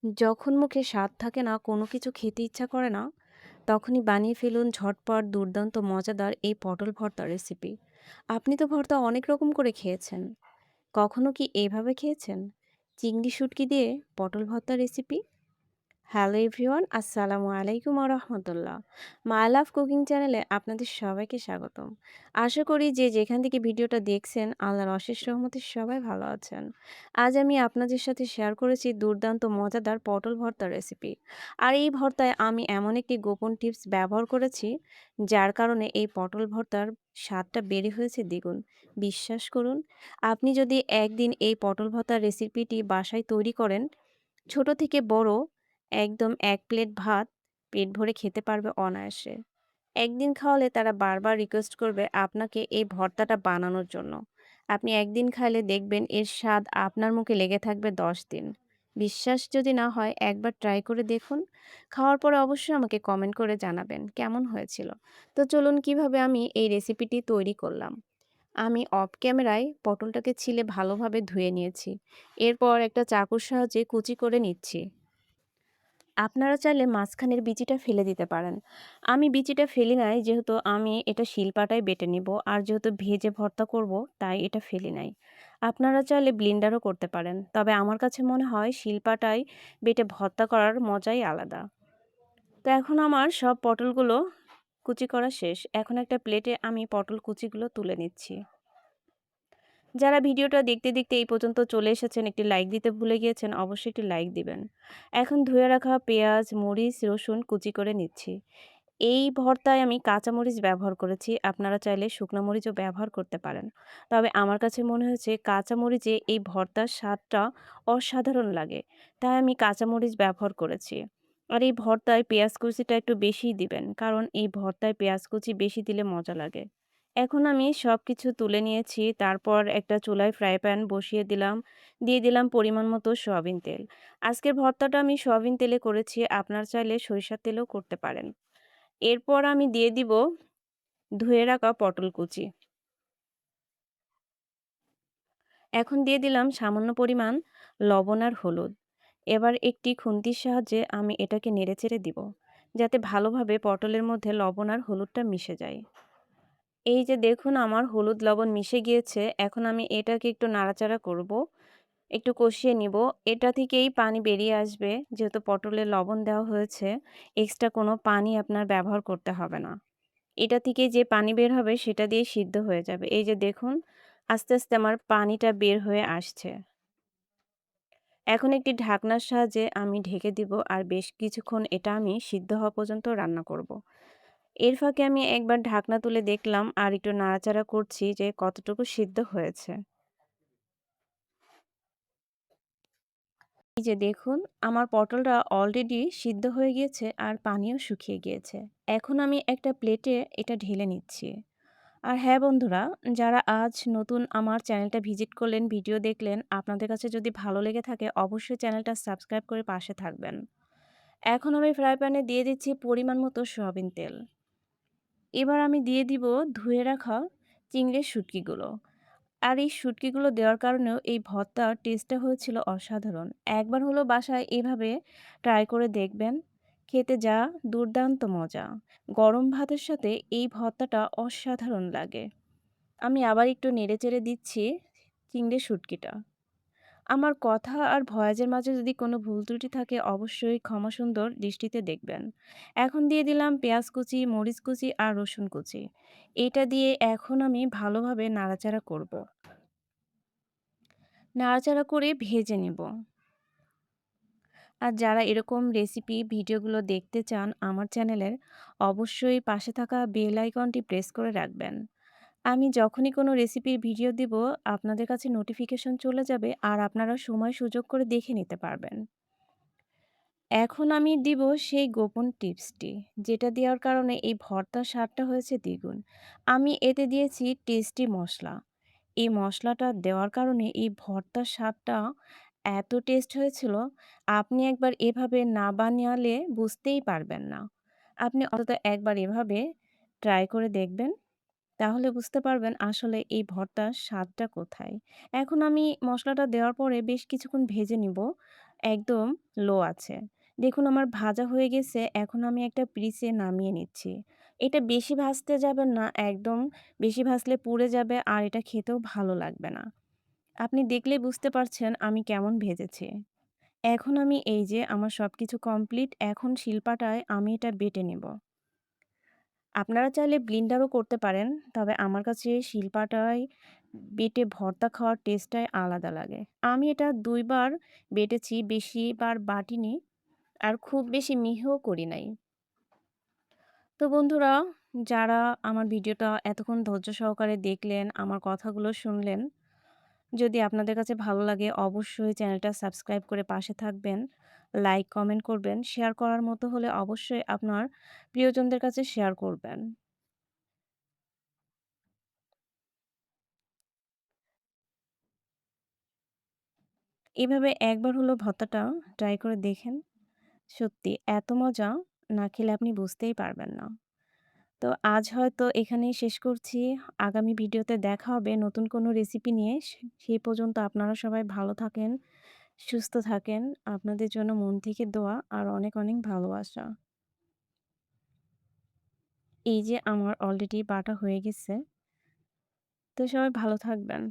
যখন মুখে স্বাদ থাকে না, কোনো কিছু খেতে ইচ্ছা করে না, তখনই বানিয়ে ফেলুন ঝটপট দুর্দান্ত মজাদার এই পটল ভর্তা রেসিপি। আপনি তো ভর্তা অনেক রকম করে খেয়েছেন। কখনো কি এভাবে খেয়েছেন? চিংড়ি শুটকি দিয়ে পটল ভর্তা রেসিপি? হ্যালো এভরিওয়ান, আসসালামু আলাইকুম রহমতুল্লাহ। মাই লাভ কুকিং চ্যানেলে আপনাদের সবাইকে স্বাগতম। আশা করি যে যেখান থেকে ভিডিওটা দেখছেন আল্লাহর অশেষ রহমতে সবাই ভালো আছেন। আজ আমি আপনাদের সাথে শেয়ার করেছি দুর্দান্ত মজাদার পটল ভর্তা রেসিপি। আর এই ভর্তায় আমি এমন একটি গোপন টিপস ব্যবহার করেছি, যার কারণে এই পটল ভর্তার স্বাদটা বেড়ে হয়েছে দ্বিগুণ। বিশ্বাস করুন, আপনি যদি একদিন এই পটল ভর্তার রেসিপিটি বাসায় তৈরি করেন, ছোট থেকে বড় একদম ১ প্লেট ভাত পেট ভরে খেতে পারবে অনায়াসে। একদিন খাওয়ালে তারা বারবার রিকোয়েস্ট করবে আপনাকে এই ভর্তাটা বানানোর জন্য। আপনি একদিন খাইলে দেখবেন এর স্বাদ আপনার মুখে লেগে থাকবে ১০ দিন। বিশ্বাস যদি না হয় একবার ট্রাই করে দেখুন। খাওয়ার পরে অবশ্যই আমাকে কমেন্ট করে জানাবেন কেমন হয়েছিল। তো চলুন কিভাবে আমি এই রেসিপিটি তৈরি করলাম। আমি অফ ক্যামেরায় পটলটাকে ছিলে ভালোভাবে ধুয়ে নিয়েছি। এরপর একটা চাকুর সাহায্যে কুচি করে নিচ্ছি। আপনারা চাইলে মাঝখানের বিচিটা ফেলে দিতে পারেন। আমি বিচিটা ফেলি নাই, যেহেতু আমি এটা শিলপাটায় বেটে নিব। আর যেহেতু ভেজে ভর্তা করব, তাই এটা ফেলি নাই। আপনারা চাইলে ব্লেন্ডারও করতে পারেন। তবে আমার কাছে মনে হয় শিলপাটায় বেটে ভর্তা করার মজাই আলাদা। তো এখন আমার সব পটলগুলো কুচি করা শেষ। এখন একটা প্লেটে আমি পটল কুচিগুলো তুলে নিচ্ছি। যারা ভিডিওটা দেখতে দেখতে এই পর্যন্ত চলে এসেছেন, একটি লাইক দিতে ভুলে গিয়েছেন, অবশ্যই একটি লাইক দিবেন। এখন ধুয়ে রাখা পেঁয়াজ, মরিচ, রসুন কুচি করে নিচ্ছি। এই ভর্তায় আমি কাঁচামরিচ ব্যবহার করেছি। আপনারা চাইলে শুকনো মরিচও ব্যবহার করতে পারেন। তবে আমার কাছে মনে হয়েছে কাঁচামরিচে এই ভর্তার স্বাদটা অসাধারণ লাগে। তাই আমি কাঁচামরিচ ব্যবহার করেছি। আর এই ভর্তায় পেঁয়াজ কুচিটা একটু বেশিই দিবেন। কারণ এই ভর্তায় পেঁয়াজ কুচি বেশি দিলে মজা লাগে। এখন আমি সবকিছু তুলে নিয়েছি। তারপর একটা চুলায় ফ্রাই প্যান বসিয়ে দিলাম। দিয়ে দিলাম পরিমাণ মতো সয়াবিন তেল। আজকের ভর্তাটা আমি সয়াবিন তেলে করেছি। আপনারা চাইলে সরিষার তেলেও করতে পারেন। এরপর আমি দিয়ে দিব ধুয়ে রাখা পটল কুচি। এখন দিয়ে দিলাম সামান্য পরিমাণ লবণ আর হলুদ। এবার একটি খুন্তির সাহায্যে আমি এটাকে নেড়েচেড়ে দিব, যাতে ভালোভাবে পটলের মধ্যে লবণ আর হলুদটা মিশে যায়। এই যে দেখুন, আমার হলুদ লবণ মিশে গিয়েছে। এখন আমি এটাকে একটু নাড়াচাড়া করব। একটু কষিয়ে নিব। এটা থেকেই পানি বেরিয়ে আসবে। যেহেতু পটলে লবণ দেওয়া হয়েছে, এক্সট্রা কোনো পানি আপনার ব্যবহার করতে হবে না। এটা থেকে যে পানি বের হবে সেটা দিয়ে সিদ্ধ হয়ে যাবে। এই যে দেখুন, আস্তে আস্তে আমার পানিটা বের হয়ে আসছে। এখন একটি ঢাকনার সাহায্যে আমি ঢেকে দিব আর বেশ কিছুক্ষণ এটা আমি সিদ্ধ হওয়া পর্যন্ত রান্না করব। এর ফাঁকে আমি একবার ঢাকনা তুলে দেখলাম আর একটু নাড়াচাড়া করছি যে কতটুকু সিদ্ধ হয়েছে। এই যে দেখুন, আমার পটলটা অলরেডি সিদ্ধ হয়ে গিয়েছে আর পানিও শুকিয়ে গিয়েছে। এখন আমি একটা প্লেটে এটা ঢেলে নিচ্ছি। আর হ্যাঁ বন্ধুরা, যারা আজ নতুন আমার চ্যানেলটা ভিজিট করলেন, ভিডিও দেখলেন, আপনাদের কাছে যদি ভালো লেগে থাকে অবশ্যই চ্যানেলটা সাবস্ক্রাইব করে পাশে থাকবেন। এখন আমি ফ্রাই প্যানে দিয়ে দিচ্ছি পরিমাণ মতো সয়াবিন তেল। এবার আমি দিয়ে দিব ধুয়ে রাখা চিংড়ির শুটকিগুলো। আর এই শুটকিগুলো দেওয়ার কারণেও এই ভর্তার টেস্টটা হয়েছিল অসাধারণ। একবার হলো বাসায় এভাবে ট্রাই করে দেখবেন। খেতে যা দুর্দান্ত মজা। গরম ভাতের সাথে এই ভর্তাটা অসাধারণ লাগে। আমি আবার একটু নেড়েচেড়ে দিচ্ছি চিংড়ির শুটকিটা। আমার কথা আর ভয়েসের মাঝে যদি কোনো ভুল ত্রুটি থাকে অবশ্যই ক্ষমা সুন্দর দৃষ্টিতে দেখবেন। এখন দিয়ে দিলাম পেঁয়াজ কুচি, মরিচ কুচি আর রসুন কুচি। এটা দিয়ে এখন আমি ভালোভাবে নাড়াচাড়া করব। নাড়াচাড়া করে ভেজে নেব। আর যারা এরকম রেসিপি ভিডিওগুলো দেখতে চান আমার চ্যানেলের, অবশ্যই পাশে থাকা বেল আইকনটি প্রেস করে রাখবেন। আমি যখনই কোনো রেসিপির ভিডিও দিব, আপনাদের কাছে নোটিফিকেশন চলে যাবে আর আপনারা সময় সুযোগ করে দেখে নিতে পারবেন। এখন আমি দিব সেই গোপন টিপসটি, যেটা দেওয়ার কারণে এই ভর্তার স্বাদটা হয়েছে দ্বিগুণ। আমি এতে দিয়েছি টেস্টি মসলা। এই মসলাটা দেওয়ার কারণে এই ভর্তার স্বাদটা এত টেস্ট হয়েছিল, আপনি একবার এভাবে না বানালে বুঝতেই পারবেন না। আপনি অন্তত একবার এভাবে ট্রাই করে দেখবেন। তাহলে বুঝতে পারবেন আসলে এই ভর্তার স্বাদটা কোথায়। এখন আমি মসলাটা দেওয়ার পরে বেশ কিছুক্ষণ ভেজে নিব। একদম লো আছে। দেখুন আমার ভাজা হয়ে গেছে। এখন আমি একটা পিরিচে নামিয়ে নিচ্ছি। এটা বেশি ভাজতে যাবেন না। একদম বেশি ভাজলে পুড়ে যাবে আর এটা খেতেও ভালো লাগবে না। আপনি দেখলেই বুঝতে পারছেন আমি কেমন ভেজেছি। এখন আমি এই যে আমার সবকিছু কমপ্লিট। এখন শিলপাটায় আমি এটা বেটে নেব। আপনারা চাইলে ব্লেন্ডারও করতে পারেন। তবে আমার কাছে শিলপাটায় বেটে ভর্তা খাওয়ার টেস্টটাই আলাদা লাগে। আমি এটা ২ বার বেটেছি, বেশি বার বাটিনি। আর খুব বেশি মিহিও করি নাই। তো বন্ধুরা, যারা আমার ভিডিওটা এতক্ষণ ধৈর্য সহকারে দেখলেন, আমার কথাগুলো শুনলেন, যদি আপনাদের কাছে ভালো লাগে অবশ্যই চ্যানেলটা সাবস্ক্রাইব করে পাশে থাকবেন। লাইক, কমেন্ট করবেন। শেয়ার করার মতো হলে অবশ্যই আপনার প্রিয়জনদের কাছে শেয়ার করবেন। এভাবে একবার হলেও ভর্তাটা ট্রাই করে দেখেন। সত্যি এত মজা, না খেলে আপনি বুঝতেই পারবেন না। তো আজ হয়তো এখানেই শেষ করছি। আগামী ভিডিওতে দেখা হবে নতুন কোনো রেসিপি নিয়ে। সেই পর্যন্ত আপনারা সবাই ভালো থাকেন, সুস্থ থাকেন। আপনাদের জন্য মন থেকে দোয়া আর অনেক, অনেক ভালোবাসা। এই যে আমার অলরেডি বাটা হয়ে গেছে। তো সবাই ভালো থাকবেন।